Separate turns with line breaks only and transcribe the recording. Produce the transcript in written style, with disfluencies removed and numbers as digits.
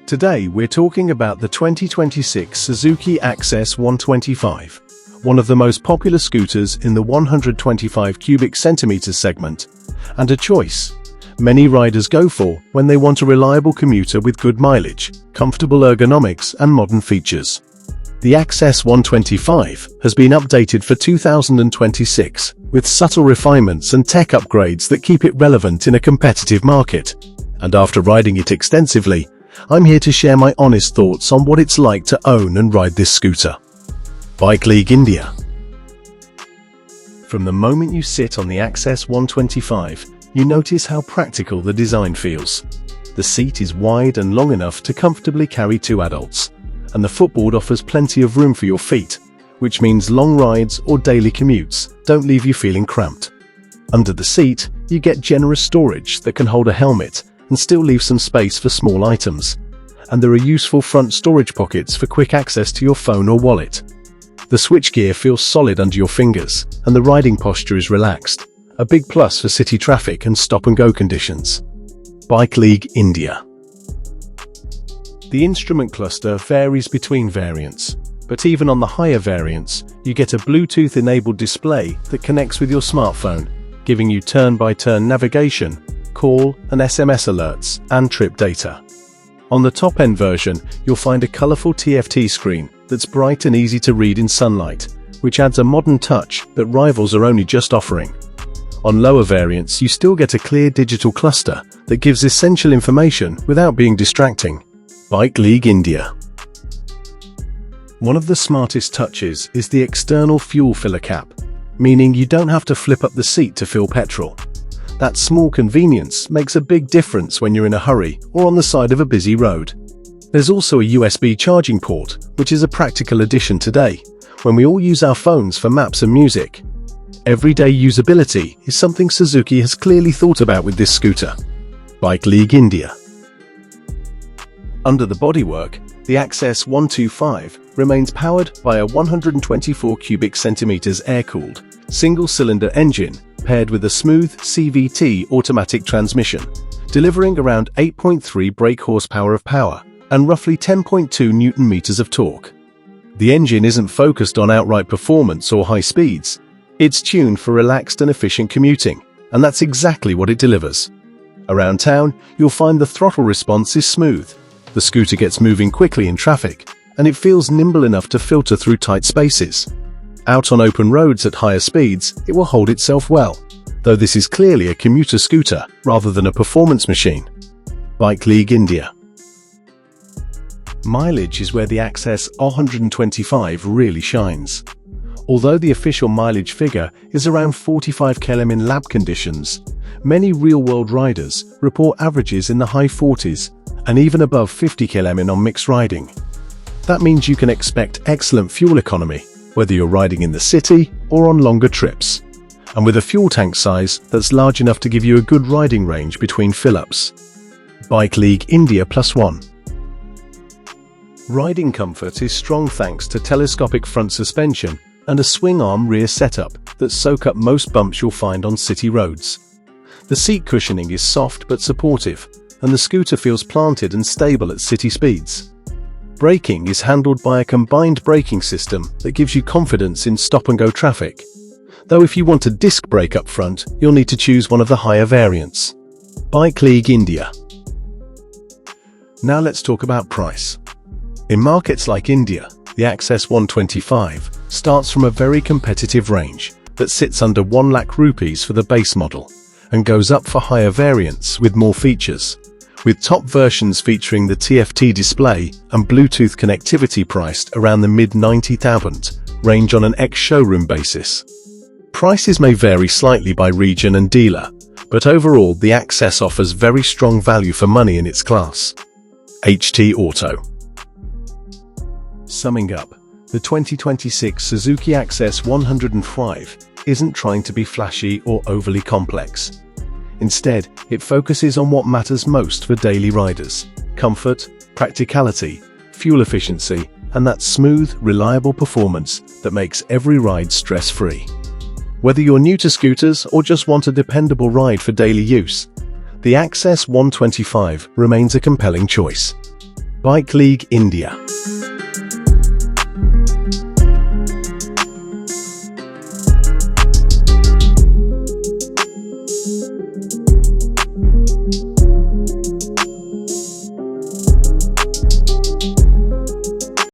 Today we're talking about the 2026 Suzuki Access 125, one of the most popular scooters in the 125 cubic centimeters segment, and a choice many riders go for when they want a reliable commuter with good mileage, comfortable ergonomics and modern features. The Access 125 has been updated for 2026 with subtle refinements and tech upgrades that keep it relevant in a competitive market. And after riding it extensively, I'm here to share my honest thoughts on what it's like to own and ride this scooter. Bike League India. From the moment you sit on the Access 125, you notice how practical the design feels. The seat is wide and long enough to comfortably carry two adults, and the footboard offers plenty of room for your feet, which means long rides or daily commutes don't leave you feeling cramped. Under the seat, you get generous storage that can hold a helmet and still leave some space for small items. And there are useful front storage pockets for quick access to your phone or wallet. The switchgear feels solid under your fingers, and the riding posture is relaxed, a big plus for city traffic and stop-and-go conditions. Bike League India. The instrument cluster varies between variants, but even on the higher variants, you get a Bluetooth-enabled display that connects with your smartphone, giving you turn-by-turn navigation, call and SMS alerts, and trip data. On the top-end version, you'll find a colorful TFT screen that's bright and easy to read in sunlight, which adds a modern touch that rivals are only just offering. On lower variants, you still get a clear digital cluster that gives essential information without being distracting. Bike League India. One of the smartest touches is the external fuel filler cap, meaning you don't have to flip up the seat to fill petrol. That small convenience makes a big difference when you're in a hurry or on the side of a busy road. There's also a USB charging port, which is a practical addition today, when we all use our phones for maps and music. Everyday usability is something Suzuki has clearly thought about with this scooter. Bike League India. Under the bodywork, the Access 125 remains powered by a 124 cubic centimeters air-cooled, single-cylinder engine paired with a smooth CVT automatic transmission, delivering around 8.3 brake horsepower of power and roughly 10.2 Newton-meters of torque. The engine isn't focused on outright performance or high speeds. It's tuned for relaxed and efficient commuting, and that's exactly what it delivers. Around town, you'll find the throttle response is smooth. The scooter gets moving quickly in traffic, and it feels nimble enough to filter through tight spaces. Out on open roads at higher speeds, it will hold itself well, though this is clearly a commuter scooter rather than a performance machine. Bike League India. Mileage is where the Access 125 really shines. Although the official mileage figure is around 45 km in lab conditions, many real-world riders report averages in the high 40s and even above 50 km on mixed riding. That means you can expect excellent fuel economy, whether you're riding in the city or on longer trips, and with a fuel tank size that's large enough to give you a good riding range between fill-ups. Bike League India +1. Riding comfort is strong thanks to telescopic front suspension and a swing-arm rear setup that soak up most bumps you'll find on city roads. The seat cushioning is soft but supportive, and the scooter feels planted and stable at city speeds. Braking is handled by a combined braking system that gives you confidence in stop-and-go traffic. Though if you want a disc brake up front, you'll need to choose one of the higher variants. Bike League India. Now let's talk about price. In markets like India, the Access 125 starts from a very competitive range that sits under 1 lakh rupees for the base model and goes up for higher variants with more features, with top versions featuring the TFT display and Bluetooth connectivity priced around the mid-90,000 range on an ex-showroom basis. Prices may vary slightly by region and dealer, but overall the Access offers very strong value for money in its class. HT Auto. Summing up, the 2026 Suzuki Access 105 isn't trying to be flashy or overly complex. Instead, it focuses on what matters most for daily riders: comfort, practicality, fuel efficiency, and that smooth, reliable performance that makes every ride stress-free. Whether you're new to scooters or just want a dependable ride for daily use, the Access 125 remains a compelling choice. Bike League India.